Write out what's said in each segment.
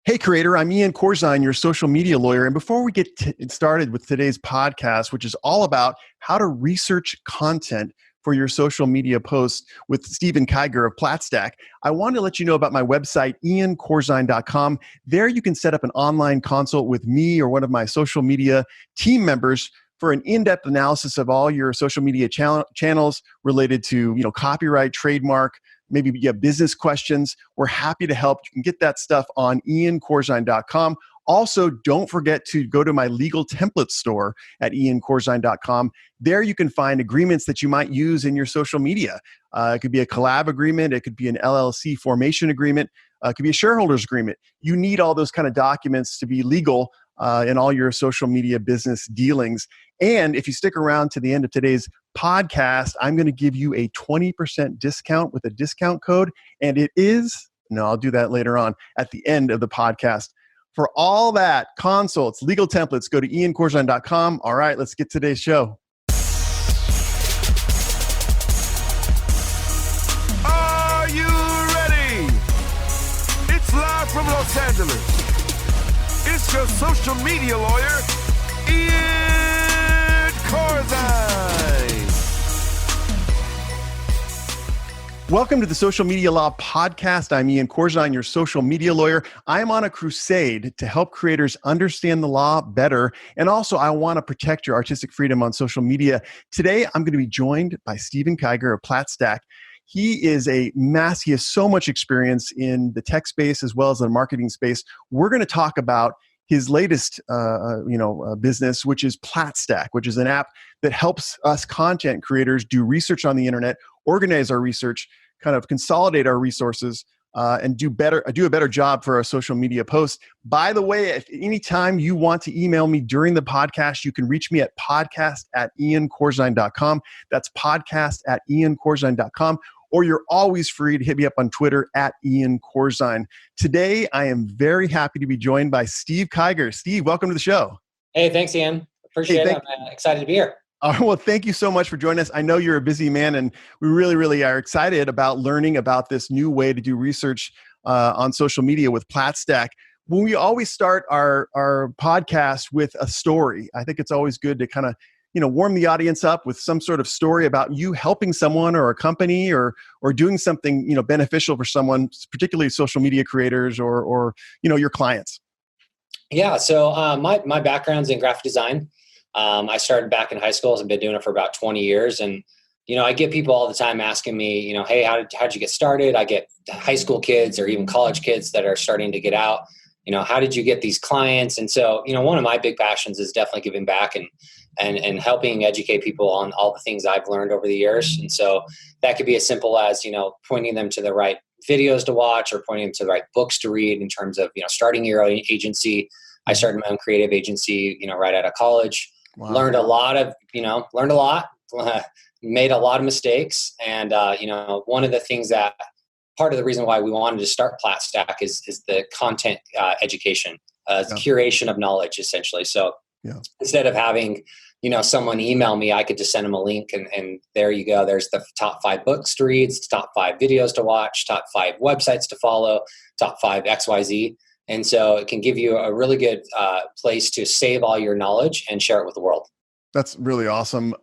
Hey, creator, I'm Ian Corzine, your social media lawyer. And before we get started with today's podcast, which is all about how to research content for your social media posts with Stephen Kiger of Platstack, I want to let you know about my website, iancorzine.com. There you can set up an online consult with me or one of my social media team members for an in-depth analysis of all your social media channels related to, copyright, trademark, maybe you have business questions. We're happy to help. You can get that stuff on iancorzine.com. Also, don't forget to go to my legal template store at iancorzine.com. There you can find agreements that you might use in your social media. It could be a collab agreement. It could be an LLC formation agreement. It could be a shareholders agreement. You need all those kind of documents to be legal in all your social media business dealings. And if you stick around to the end of today's podcast, I'm going to give you a 20% discount with a discount code. And it is, no, I'll do that later on at the end of the podcast. For all that, consults, legal templates, go to iancorzine.com. All right, let's get today's show. Are you ready? It's live from Los Angeles. It's your social media lawyer, Ian Corzine. Welcome to the Social Media Law Podcast. I'm Ian Corzine, your social media lawyer. I'm on a crusade to help creators understand the law better. And also, I want to protect your artistic freedom on social media. Today, I'm going to be joined by Stephen Kiger of Platstack. He is he has so much experience in the tech space as well as the marketing space. We're going to talk about his latest business, which is Platstack, which is an app that helps us content creators do research on the internet, organize our research, kind of consolidate our resources, and do a better job for our social media posts. By the way, if anytime you want to email me during the podcast, you can reach me at podcast@iancorzine.com. That's podcast@iancorzine.com. Or you're always free to hit me up on Twitter at Ian Corzine. Today, I am very happy to be joined by Steve Kiger. Steve, welcome to the show. Hey, thanks, Ian. Appreciate it. I'm excited to be here. Well, thank you so much for joining us. I know you're a busy man, and we really, really are excited about learning about this new way to do research on social media with Platstack. When we always start our podcast with a story, I think it's always good to kind of warm the audience up with some sort of story about you helping someone or a company or doing something, beneficial for someone, particularly social media creators or your clients. Yeah. So my background's in graphic design. I started back in high school. I've been doing it for about 20 years. And, I get people all the time asking me, hey, how'd you get started? I get high school kids or even college kids that are starting to get out. How did you get these clients? And so, one of my big passions is definitely giving back and helping educate people on all the things I've learned over the years. And so that could be as simple as, pointing them to the right videos to watch or pointing them to the right books to read in terms of, starting your own agency. I started my own creative agency, right out of college. Wow. Learned a lot, made a lot of mistakes. And, one of the things that part of the reason why we wanted to start Platstack is the content education, curation of knowledge, essentially. So instead of having, someone email me, I could just send them a link and there you go. There's the top 5 books to read, top 5 videos to watch, top 5 websites to follow, top 5 XYZ. And so it can give you a really good place to save all your knowledge and share it with the world. That's really awesome.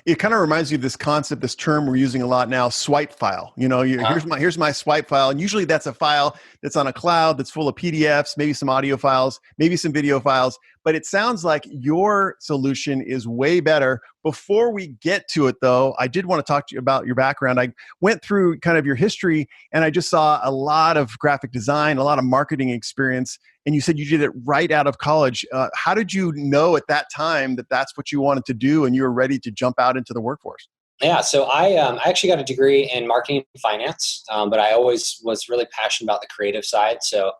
It kind of reminds me of this concept, this term we're using a lot now, swipe file. Here's my swipe file. And usually that's a file that's on a cloud that's full of PDFs, maybe some audio files, maybe some video files. But it sounds like your solution is way better. Before we get to it, though, I did want to talk to you about your background. I went through kind of your history, and I just saw a lot of graphic design, a lot of marketing experience. And you said you did it right out of college. How did you know at that time that that's what you wanted to do and you were ready to jump out into the workforce? Yeah, so I actually got a degree in marketing and finance, but I always was really passionate about the creative side. So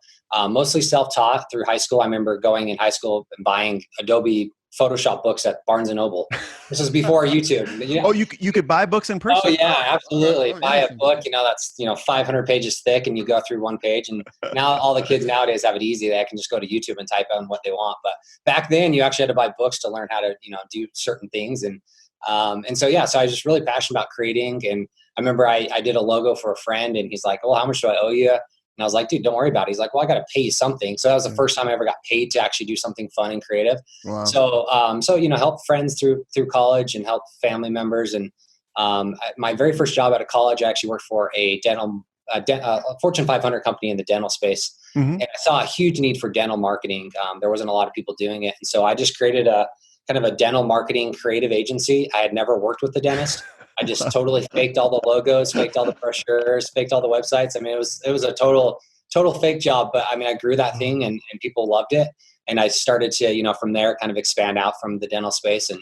mostly self-taught through high school. I remember going in high school and buying Adobe Photoshop books at Barnes & Noble. This was before YouTube. Oh, you could buy books in person? Oh, yeah, absolutely. Buy a book, that's 500 pages thick, and you go through one page. And now all the kids nowadays have it easy. They can just go to YouTube and type in what they want. But back then, you actually had to buy books to learn how to, do certain things. And so I was just really passionate about creating. And I remember I did a logo for a friend, and he's like, "Oh, how much do I owe you?" And I was like, dude, don't worry about it. He's like, well, I got to pay you something. So that was the first time I ever got paid to actually do something fun and creative. Wow. So, help friends through college and help family members. And my very first job out of college, I actually worked for a Fortune 500 company in the dental space. And I saw a huge need for dental marketing. There wasn't a lot of people doing it. And so I just created a kind of a dental marketing creative agency. I had never worked with a dentist. I just totally faked all the logos, faked all the brochures, faked all the websites. I mean, it was a total fake job, but I mean, I grew that thing and people loved it. And I started to, from there kind of expand out from the dental space. And,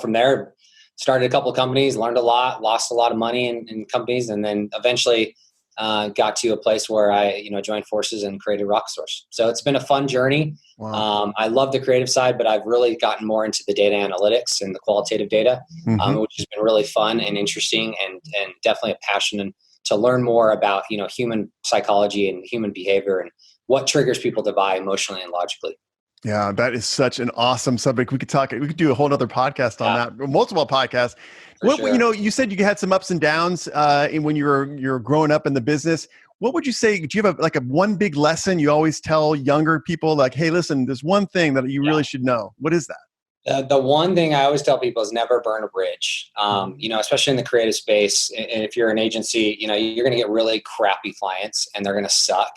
from there, started a couple of companies, learned a lot, lost a lot of money in companies, and then eventually got to a place where I, joined forces and created RocketSource. So it's been a fun journey. Wow. I love the creative side, but I've really gotten more into the data analytics and the qualitative data, which has been really fun and interesting, and definitely a passion to learn more about, human psychology and human behavior and what triggers people to buy emotionally and logically. Yeah, that is such an awesome subject. We could do a whole other podcast on that, multiple podcasts. Sure. You said you had some ups and downs when you're growing up in the business. What would you say? Do you have a one big lesson you always tell younger people? Like, hey, listen, there's one thing that you really should know. What is that? The one thing I always tell people is never burn a bridge. Especially in the creative space. And if you're an agency, you're going to get really crappy clients and they're going to suck.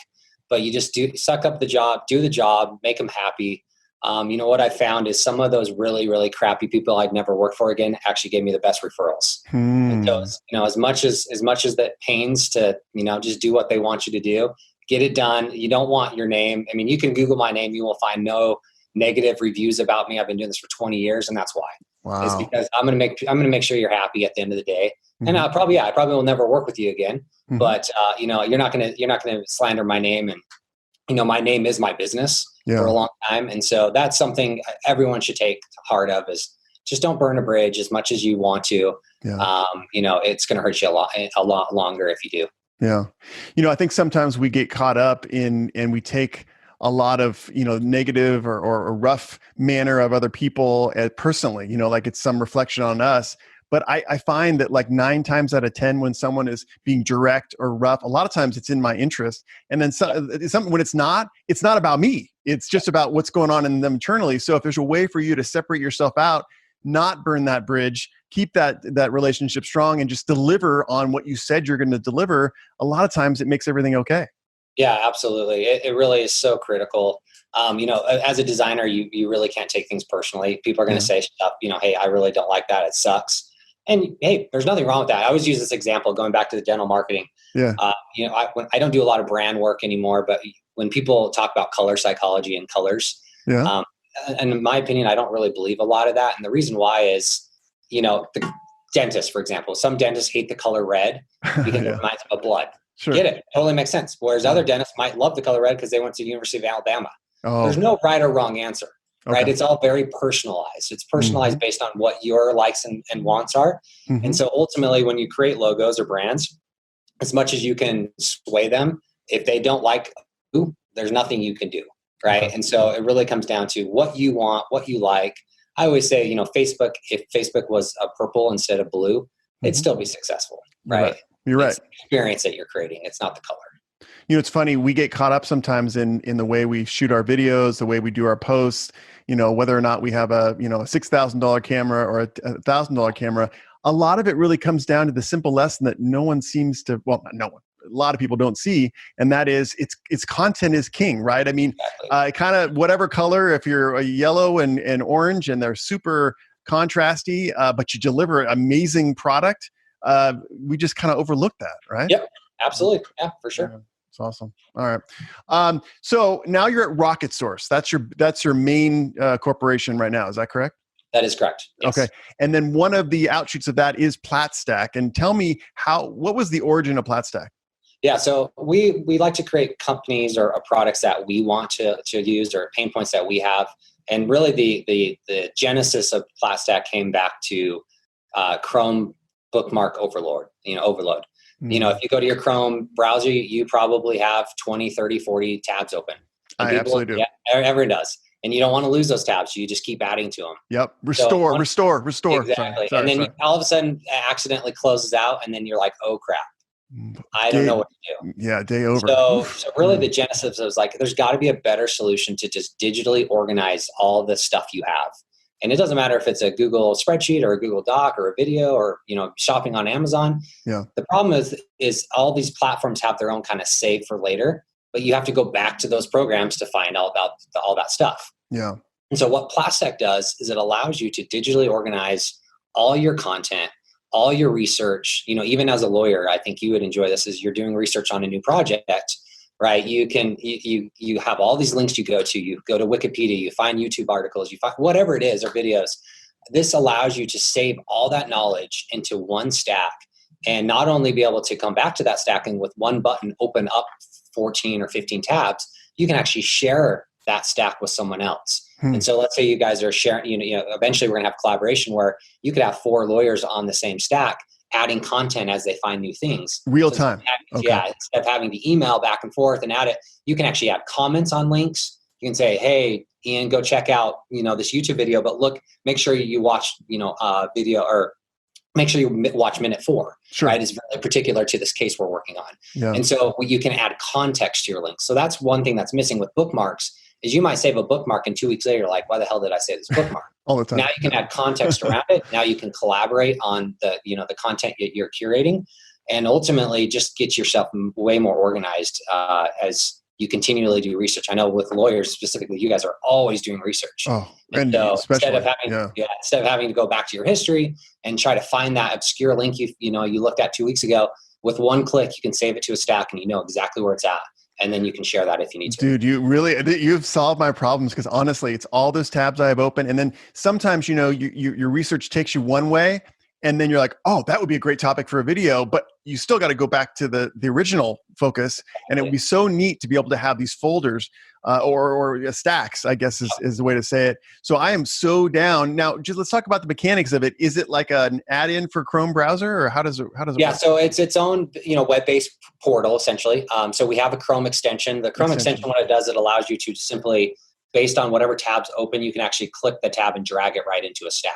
But you just suck up the job, do the job, make them happy. What I found is some of those really, really crappy people I'd never work for again actually gave me the best referrals. And so, as much as that pains to, just do what they want you to do, get it done. You don't want your name. I mean, you can Google my name. You will find no negative reviews about me. I've been doing this for 20 years, and that's why. Wow. It's because I'm going to make sure you're happy at the end of the day. And I probably will never work with you again. But you're not going to slander my name, and my name is my business for a long time. And so that's something everyone should take heart of, is just don't burn a bridge as much as you want to. It's going to hurt you a lot longer if you do. Yeah. I think sometimes we get caught up and we take a lot of, negative or rough manner of other people personally, like it's some reflection on us. But I find that 9 times out of 10, when someone is being direct or rough, a lot of times it's in my interest. And then when it's not about me. It's just about what's going on in them internally. So if there's a way for you to separate yourself out, not burn that bridge, keep that relationship strong, and just deliver on what you said you're going to deliver, a lot of times it makes everything okay. Yeah, absolutely. It really is so critical. As a designer, you really can't take things personally. People are going to say stuff, hey, I really don't like that. It sucks. And hey, there's nothing wrong with that. I always use this example going back to the dental marketing. Yeah. I don't do a lot of brand work anymore, but when people talk about color psychology and colors, and in my opinion, I don't really believe a lot of that. And the reason why is, the dentist, for example, some dentists hate the color red because it reminds them of blood. Sure. Get it? Totally makes sense. Whereas other dentists might love the color red because they went to the University of Alabama. Oh. There's no right or wrong answer. Right. It's all very personalized. It's personalized based on what your likes and wants are. And so ultimately, when you create logos or brands, as much as you can sway them, if they don't like you, there's nothing you can do. Right. And so it really comes down to what you want, what you like. I always say, Facebook, if Facebook was a purple instead of blue, it'd still be successful. Right. You're right. It's the experience that you're creating. It's not the color. It's funny. We get caught up sometimes in the way we shoot our videos, the way we do our posts, whether or not we have a $6,000 camera or a $1,000 camera. A lot of it really comes down to the simple lesson that no one seems to, well, not no one, a lot of people don't see. And that is it's content is king, right? I mean, kind of whatever color, if you're a yellow and orange and they're super contrasty, but you deliver an amazing product, we just kind of overlook that, right? Yep, absolutely. Yeah, for sure. Yeah. Awesome. All right. So now you're at RocketSource. That's your main corporation right now. Is that correct? That is correct. Yes. Okay. And then one of the outshoots of that is Platstack. And tell me what was the origin of Platstack? Yeah. So we like to create companies or products that we want to use, or pain points that we have. And really the genesis of Platstack came back to Chrome bookmark overload. If you go to your Chrome browser, you probably have 20, 30, 40 tabs open. I absolutely do. Yeah, everyone does. And you don't want to lose those tabs. You just keep adding to them. Yep. Restore. Exactly. Sorry. And then all of a sudden it accidentally closes out, and then you're like, oh crap. I don't know what to do. Yeah, day over. So really the genesis was like, there's got to be a better solution to just digitally organize all the stuff you have. And it doesn't matter if it's a Google spreadsheet or a Google Doc or a video or, shopping on Amazon. Yeah. The problem is all these platforms have their own kind of save for later, but you have to go back to those programs to find out about all that stuff. Yeah. And so what Platstack does is it allows you to digitally organize all your content, all your research. Even as a lawyer, I think you would enjoy this as you're doing research on a new project, right? You have all these links you go to Wikipedia, you find YouTube articles, you find whatever it is or videos. This allows you to save all that knowledge into one stack and not only be able to come back to that stack and with one button open up 14 or 15 tabs, you can actually share that stack with someone else. And so let's say you guys are sharing, eventually we're going to have collaboration where you could have 4 lawyers on the same stack adding content as they find new things. Real time. Okay. Yeah. Instead of having to email back and forth and add it, you can actually add comments on links. You can say, hey, Ian, go check out, this YouTube video, but make sure you watch, video or make sure you watch minute 4, sure. Right? It's very particular to this case we're working on. Yeah. And so you can add context to your links. So that's one thing that's missing with bookmarks is you might save a bookmark and 2 weeks later, you're like, why the hell did I save this bookmark? All the time. Now you can add context around it. Now you can collaborate on the content you're curating and ultimately just get yourself way more organized as you continually do research. I know with lawyers specifically, you guys are always doing research. Oh, and so instead of having to go back to your history and try to find that obscure link you looked at 2 weeks ago, with one click, you can save it to a stack and you know exactly where it's at. And then you can share that if you need to. Dude, you've solved my problems because honestly, it's all those tabs I have open. And then sometimes, your research takes you one way and then you're like, oh, that would be a great topic for a video, but you still got to go back to the original focus. And it would be so neat to be able to have these folders or stacks, I guess is the way to say it. So I am so down. Now, just let's talk about the mechanics of it. Is it like an add-in for Chrome browser or how does it Yeah, work? so it's its own, web-based portal essentially. So we have a Chrome extension. The Chrome extension, what it does, it allows you to simply, based on whatever tabs open, you can actually click the tab and drag it right into a stack.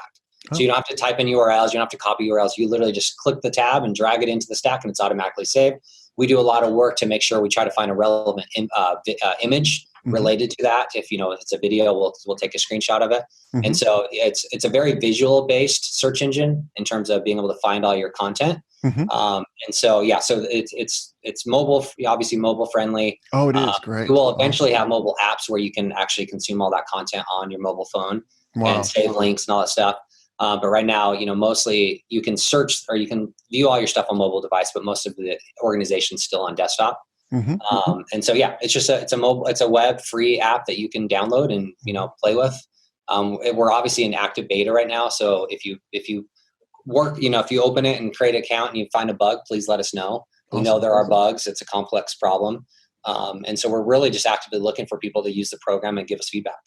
So you don't have to type in URLs, you don't have to copy URLs. You literally just click the tab and drag it into the stack and it's automatically saved. We do a lot of work to make sure we try to find a relevant image related to that. If it's a video, we'll take a screenshot of it. And so it's a very visual based search engine in terms of being able to find all your content. And so so it's mobile, obviously mobile friendly. Oh, it is great. We will eventually have mobile apps where you can actually consume all that content on your mobile phone and save links and all that stuff. But right now, mostly you can search or you can view all your stuff on mobile device, but most of the organization's still on desktop. And so, it's just it's a web free app that you can download and, play with. We're obviously in active beta right now. So if you work, if you open it and create an account and you find a bug, please let us know. We know there are bugs. It's a complex problem. And so we're really just actively looking for people to use the program and give us feedback.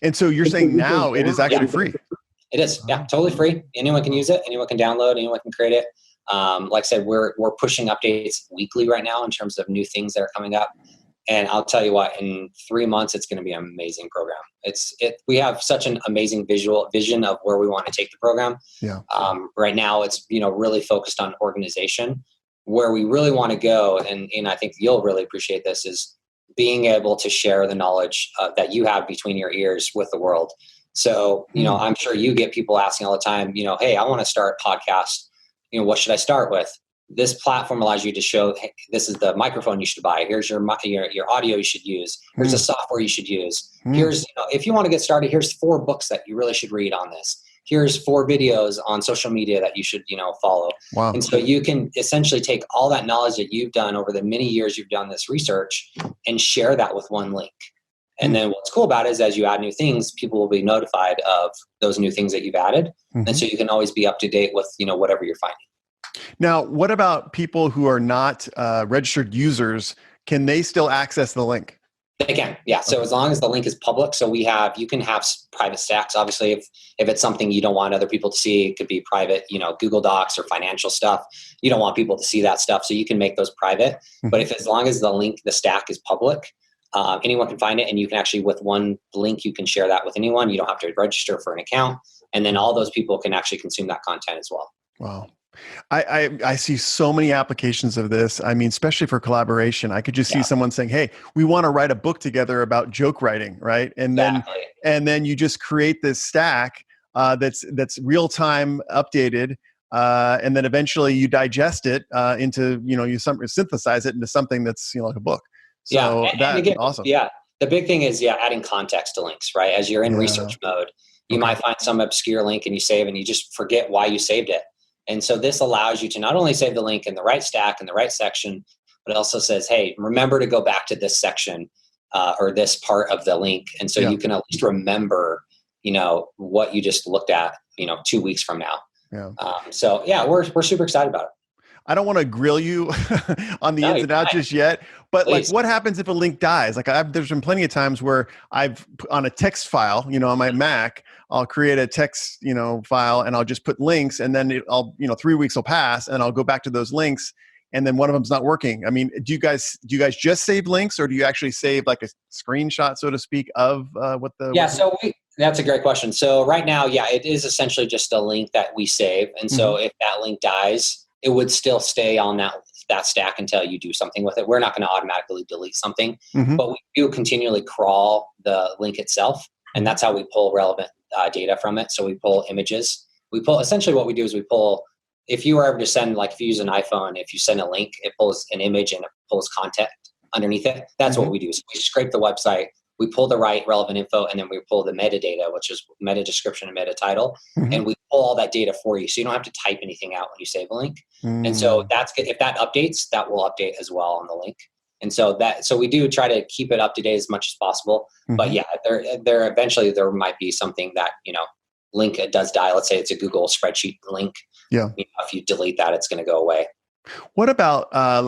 And so you're saying now it is actually free. It is, totally free. Anyone can use it. Anyone can download. Anyone can create it. Like I said, we're pushing updates weekly right now in terms of new things that are coming up. And I'll tell you what, in 3 months, it's going to be an amazing program. We have such an amazing vision of where we want to take the program. Yeah. Right now, it's really focused on organization. Where we really want to go, and I think you'll really appreciate this, is being able to share the knowledge that you have between your ears with the world. So, I'm sure you get people asking all the time, hey, I want to start a podcast. What should I start with? This platform allows you to show, hey, this is the microphone you should buy. Here's your audio you should use. Here's the software you should use. Here's, if you want to get started, here's 4 books that you really should read on this. Here's 4 videos on social media that you should, follow. Wow. And so you can essentially take all that knowledge that you've done over the many years you've done this research and share that with one link. And then what's cool about it is as you add new things, people will be notified of those new things that you've added. And so you can always be up to date with, whatever you're finding. Now, what about people who are not registered users? Can they still access the link? They can, yeah. So as long as the link is public, so you can have private stacks. Obviously, if it's something you don't want other people to see, it could be private, Google Docs or financial stuff. You don't want people to see that stuff, so you can make those private. But as long as the stack is public, anyone can find it, and you can actually, with one link, you can share that with anyone. You don't have to register for an account, and then all those people can actually consume that content as well. Wow. I see so many applications of this. I mean, especially for collaboration, I could just see Yeah, someone saying, "Hey, we want to write a book together about joke writing," right? exactly. And then you just create this stack that's real time updated, and then eventually you digest it into synthesize it into something that's like a book. Yeah, So and that again, awesome. yeah, the big thing is adding context to links, right? As you're in Yeah. research mode, you Okay. might find some obscure link and you save, and you just forget why you saved it. And so this allows you to not only save the link in the right stack in the right section, but it also says, hey, remember to go back to this section or this part of the link, and so Yeah. you can at least remember, what you just looked at, 2 weeks from now. Yeah. So yeah, we're super excited about it. I don't want to grill you on the No, ins you're and outs fine. just yet, but like, Please. what happens if a link dies? Like, there's been plenty of times where I've on a text file, on my Mac, I'll create a text, file, and I'll just put links, and then I'll, 3 weeks will pass, and I'll go back to those links, and then one of them's not working. I mean, do you guys just save links, or do you actually save like a screenshot, so to speak, of what the? Yeah, so that's a great question. So right now, yeah, it is essentially just a link that we save. And so if that link dies, it would still stay on that stack until you do something with it. We're not going to automatically delete something, but we do continually crawl the link itself. And that's how we pull relevant data from it. So we pull images. Essentially what we do is we pull, if you were ever to send, like if you use an iPhone, if you send a link, it pulls an image and it pulls content underneath it. That's what we do. So we scrape the website, we pull the right relevant info, and then we pull the metadata, which is meta description and meta title, and we pull all that data for you. So you don't have to type anything out when you save a link. And so that's good. If that updates, that will update as well on the link. And so we do try to keep it up to date as much as possible. But yeah, there eventually there might be something that, link does die. Let's say it's a Google spreadsheet link. Yeah. If you delete that, it's going to go away. What about I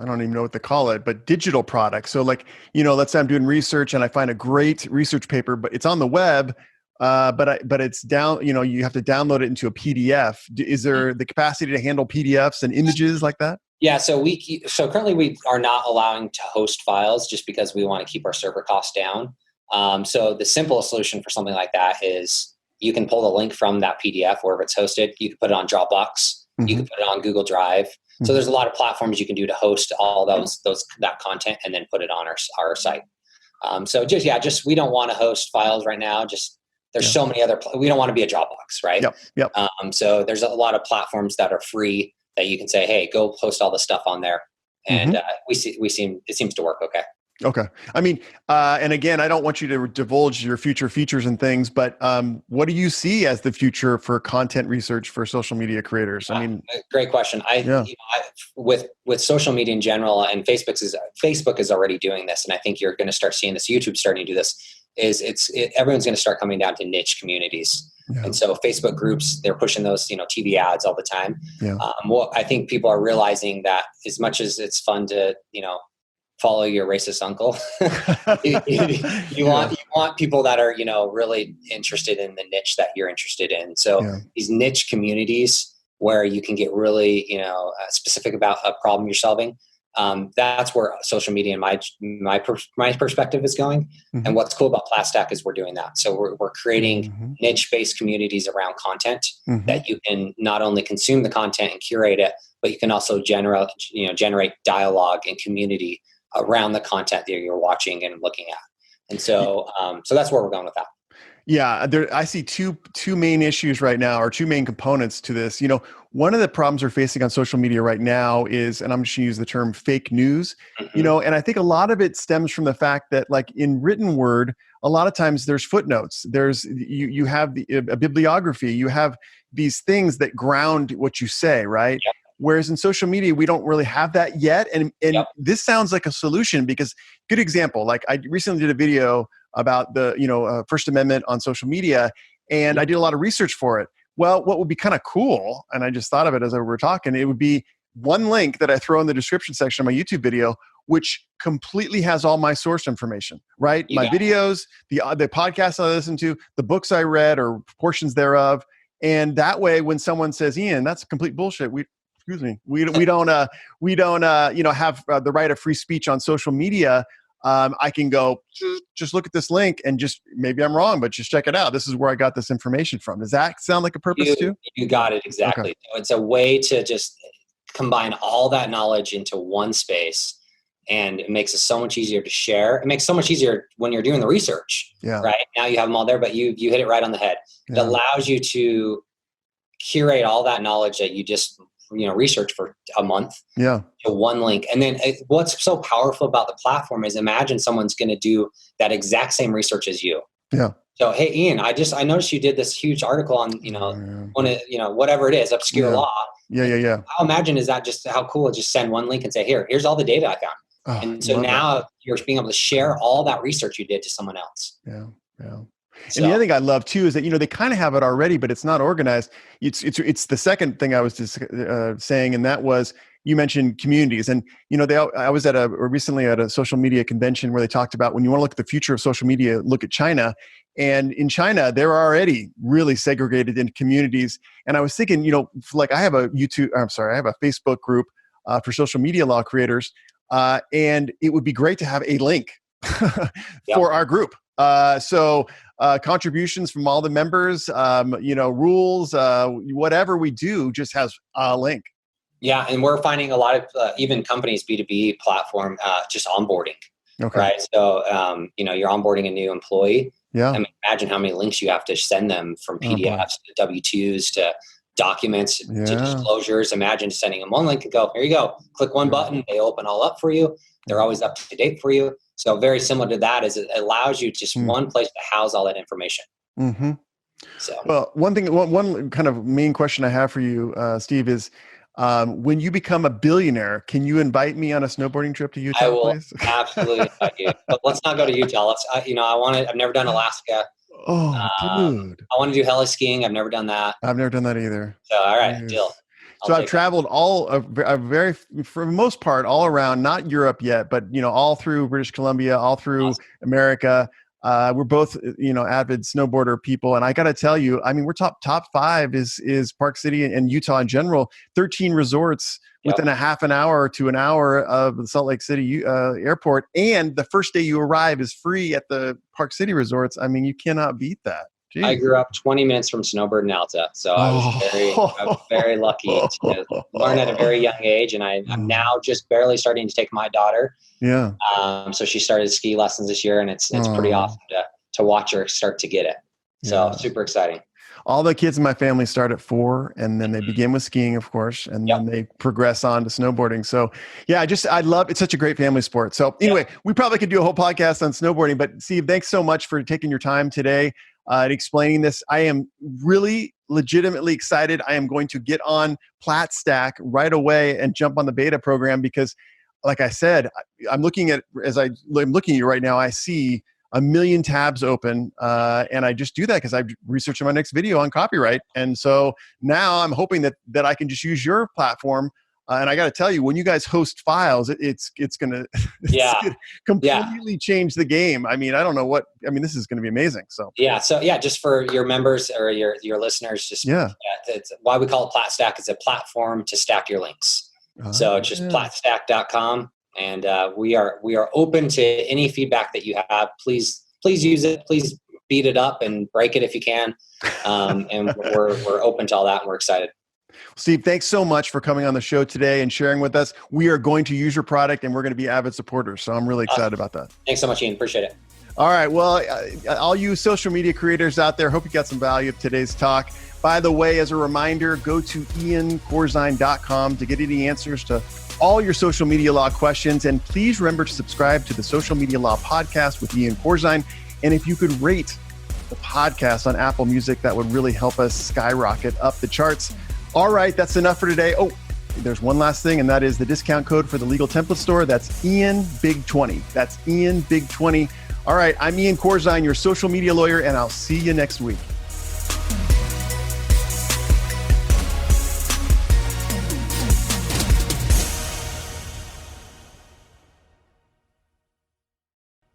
don't even know what to call it, but digital products. So like, let's say I'm doing research and I find a great research paper, but it's on the web, but it's down, you have to download it into a PDF. Is there the capacity to handle PDFs and images like that? Yeah, so currently we are not allowing to host files just because we want to keep our server costs down. So the simplest solution for something like that is you can pull the link from that PDF wherever it's hosted. You can put it on Dropbox. You can put it on Google Drive. So there's a lot of platforms you can do to host all that content and then put it on our site. So we don't want to host files right now. There's so many other, we don't want to be a Dropbox, right? Yep. So there's a lot of platforms that are free that you can say, hey, go post all the stuff on there. And it seems to work okay. Okay. I mean, and again, I don't want you to divulge your future features and things, but what do you see as the future for content research for social media creators? I mean, great question. With social media in general, and Facebook is already doing this, and I think you're going to start seeing this. YouTube's starting to do this. Everyone's going to start coming down to niche communities. Yeah. And so Facebook groups, they're pushing those, TV ads all the time. Yeah. I think people are realizing that as much as it's fun to, follow your racist uncle, you want people that are, really interested in the niche that you're interested in. So these niche communities where you can get really, specific about a problem you're solving. That's where social media in my perspective is going. And what's cool about Platstack is we're doing that. So we're creating niche-based communities around content that you can not only consume the content and curate it, but you can also generate dialogue and community around the content that you're watching and looking at. And so, so that's where we're going with that. Yeah, I see two main issues right now, or two main components to this. One of the problems we're facing on social media right now is, and I'm just going to use the term fake news, and I think a lot of it stems from the fact that, like, in written word, a lot of times there's footnotes. You have a bibliography. You have these things that ground what you say, right? Yep. Whereas in social media, we don't really have that yet. And this sounds like a solution, because, good example, like I recently did a video about the First Amendment on social media, and I did a lot of research for it. Well, what would be kind of cool, and I just thought of it as we were talking, it would be one link that I throw in the description section of my YouTube video, which completely has all my source information, right? My videos, the podcasts I listen to, the books I read or portions thereof. And that way, when someone says, Ian, that's complete bullshit, we don't have the right of free speech on social media, I can go, just look at this link and just, maybe I'm wrong, but just check it out. This is where I got this information from. Does that sound like a purpose too? You got it exactly. Okay. So it's a way to just combine all that knowledge into one space, and it makes it so much easier to share. It makes it so much easier when you're doing the research, right? Now you have them all there, but you hit it right on the head. It allows you to curate all that knowledge that you just research for a month to one link. And then what's so powerful about the platform is, imagine someone's going to do that exact same research as you. So, hey, Ian, I noticed you did this huge article on, whatever it is, obscure law. How imagine is that just how cool? Just send one link and say, here's all the data I found. And so now you're being able to share all that research you did to someone else. So, and the other thing I love too is that, they kind of have it already, but it's not organized. It's the second thing I was just saying. And that was, you mentioned communities, and, I was recently at a social media convention where they talked about, when you want to look at the future of social media, look at China. And in China, they're already really segregated into communities. And I was thinking, like I have a Facebook group for social media law creators. And it would be great to have a link for our group. So contributions from all the members, rules, whatever we do just has a link. Yeah. And we're finding a lot of even companies, B2B platform, just onboarding. Okay. Right. So, you're onboarding a new employee. Yeah. I mean, imagine how many links you have to send them, from PDFs to W-2s to documents to disclosures. Imagine sending them one link and go, here you go. Click one button. They open all up for you. They're always up to date for you. So very similar to that is it allows you just one place to house all that information. Mm-hmm. So, well, one kind of main question I have for you, Steve, is when you become a billionaire, can you invite me on a snowboarding trip to Utah? I will please? absolutely invite you. But let's not go to Utah. I've never done Alaska. Oh, dude. I want to do heli skiing. I've never done that. I've never done that either. So, all right, deal. So I've traveled for the most part, all around, not Europe yet, but, all through British Columbia, all through America. We're both, avid snowboarder people. And I got to tell you, I mean, we're top 5 is Park City and Utah in general, 13 resorts within a half an hour to an hour of the Salt Lake City airport. And the first day you arrive is free at the Park City resorts. I mean, you cannot beat that. Jeez. I grew up 20 minutes from Snowbird and Alta, so I was very lucky to learn at a very young age, and I'm now just barely starting to take my daughter. Yeah. So she started ski lessons this year, and it's pretty awesome to watch her start to get it. So super exciting. All the kids in my family start at 4, and then they begin with skiing, of course, and then they progress on to snowboarding. So I love, it's such a great family sport. So anyway, we probably could do a whole podcast on snowboarding, but Steve, thanks so much for taking your time today and explaining this. I am really legitimately excited. I am going to get on Platstack right away and jump on the beta program because, like I said, I'm looking at you right now, I see 1 million tabs open, and I just do that because I'm researching my next video on copyright. And so now I'm hoping that I can just use your platform. And I got to tell you, when you guys host files, it's going to completely change the game. I mean, this is going to be amazing. So just for your members or your listeners, it's why we call it Platstack. It's a platform to stack your links. So it's just platstack.com. And we are open to any feedback that you have. Please use it. Please beat it up and break it if you can. And we're open to all that, and we're excited. Steve, thanks so much for coming on the show today and sharing with us. We are going to use your product, and we're going to be avid supporters. So I'm really excited about that. Thanks so much, Ian. Appreciate it. All right. Well, all you social media creators out there, hope you got some value of today's talk. By the way, as a reminder, go to iancorzine.com to get any answers to all your social media law questions. And please remember to subscribe to the Social Media Law Podcast with Ian Corzine. And if you could rate the podcast on Apple Music, that would really help us skyrocket up the charts. All right, that's enough for today. Oh, there's one last thing, and that is the discount code for the Legal Template Store. That's IanBig20. That's IanBig20. All right, I'm Ian Corzine, your social media lawyer, and I'll see you next week.